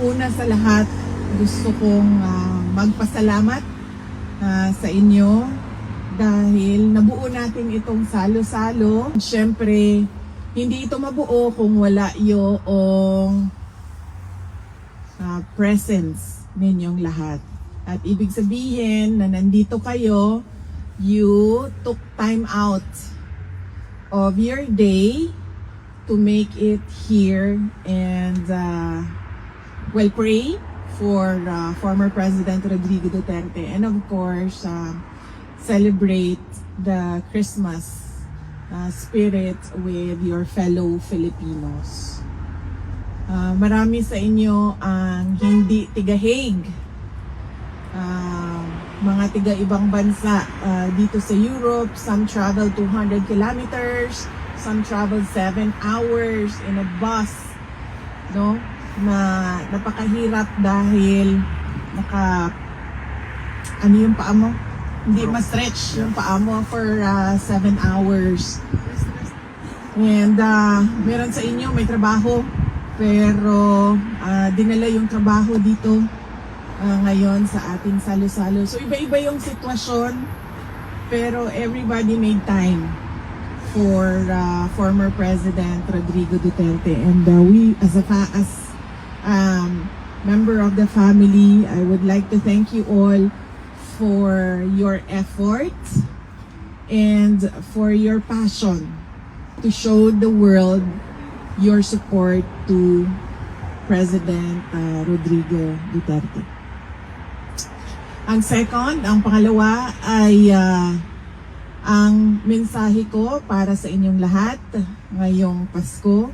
una sa lahat, gusto kong magpasalamat sa inyo dahil nabuo natin itong salo-salo. Siyempre, hindi ito mabuo kung wala yung presence ninyong lahat. At ibig sabihin na nandito kayo, you took time out of your day to make it here and pray for former President Rodrigo Duterte and of course celebrate the Christmas spirit with your fellow Filipinos. Marami sa inyo ang hindi tiga-Hague, mga tiga ibang bansa dito sa Europe. Some travel 200 kilometers, some travel 7 hours in a bus, no? Na napakahirap dahil ano yung paa mo? Hindi ma-stretch yung paa mo for 7 hours. And meron sa inyo may trabaho, pero dinala yung trabaho dito ngayon sa ating salo-salo. So iba-iba yung sitwasyon, pero everybody made time for former President Rodrigo Duterte. And we as member of the family, I would like to thank you all for your effort and for your passion to show the world your support to President Rodrigo Duterte. Ang pangalawa ay ang mensahe ko para sa inyong lahat ngayong Pasko.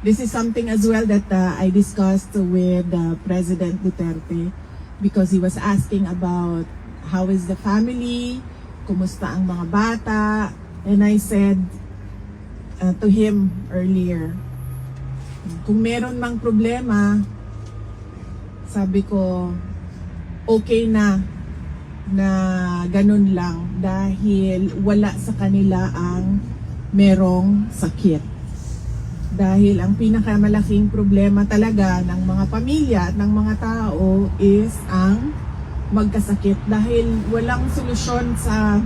This is something as well that I discussed with President Duterte because he was asking about how is the family, kumusta ang mga bata, and I said to him earlier, kung meron mang problema, sabi ko, okay na ganun lang dahil wala sa kanila ang merong sakit. Dahil ang pinakamalaking problema talaga ng mga pamilya at ng mga tao is ang magkasakit dahil walang solusyon sa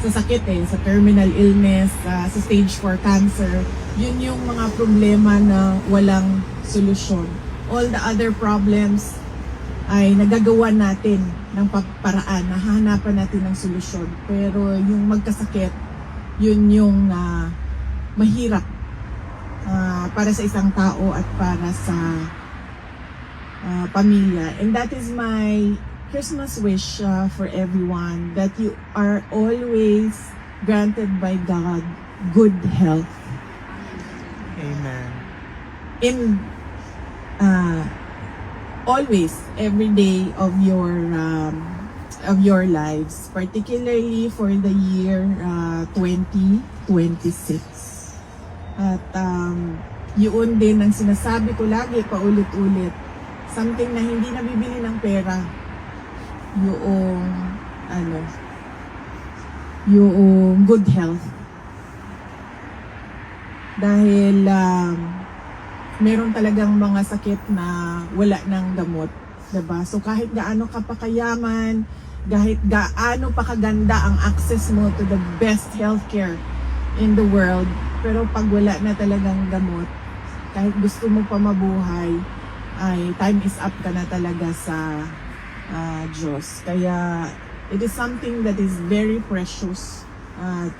sakit sa terminal illness, sa stage 4 cancer. Yun yung mga problema na walang solusyon. All the other problems ay nagagawa natin ng paraan, nahahanapan natin ng solusyon. Pero yung magkasakit, yun yung mahirap para sa isang tao at para sa pamilya. And that is my Christmas wish for everyone, that you are always granted by God good health. Amen. In always, every day of your lives, particularly for the year 2026. At yun din ang sinasabi ko lagi, paulit-ulit, something na hindi nabibili ng pera, yung good health. Dahil meron talagang mga sakit na wala ng gamot, diba? So kahit gaano ka pa kayaman, kahit gaano pa kaganda ang access mo to the best healthcare in the world, pero pag wala na talagang gamot, kahit gusto mo pa mabuhay, ay time is up ka na talaga sa Diyos. Kaya it is something that is very precious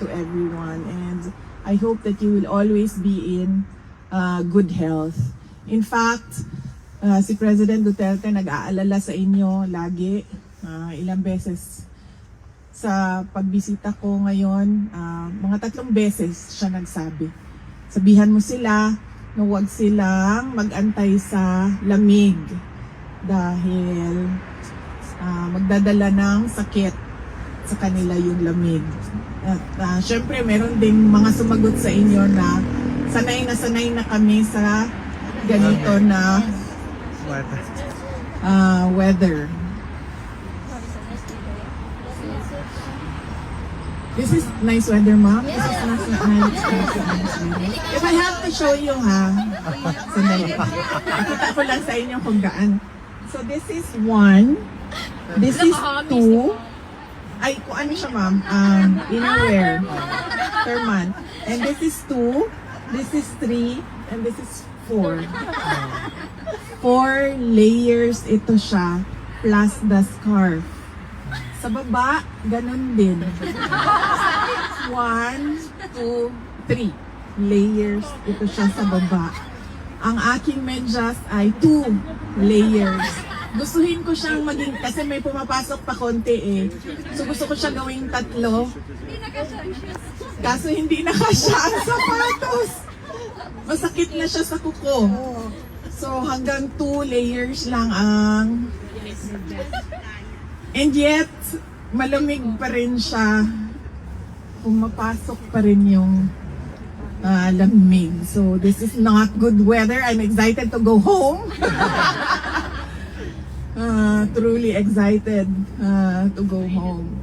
to everyone, and I hope that you will always be in good health. In fact, si President Duterte nag-aalala sa inyo lagi, ilang beses sa pagbisita ko ngayon, mga 3 beses siya nagsabi. Sabihan mo sila na huwag silang mag-antay sa lamig dahil magdadala ng sakit sa kanila yung lamig. At syempre meron ding mga sumagot sa inyo na sanay na kami sa ganito na weather. This is nice weather, ma'am. This is nice weather. If I have to show you, ha? Sandali. Pakita ko lang sa inyo kung gaan. So, this is 1. This is 2. Ay, kung ano siya, ma'am? Innerwear. Per month. And this is 2. This is 3. And this is 4. 4 layers ito siya. Plus the scarf. Sa baba, ganun din. 1, 2, 3 layers ito siya sa baba. Ang aking medyas ay 2 layers. Gustuhin ko siyang maging, kasi may pumapasok pa konti eh. So gusto ko siya gawing 3. Kaso hindi na kasya ang sapatos. Masakit na siya sa kuko. So hanggang 2 layers lang ang... And yet, malamig pa rin siya. Pumapasok pa rin yung lamig. So, this is not good weather. I'm excited to go home. Truly excited to go home.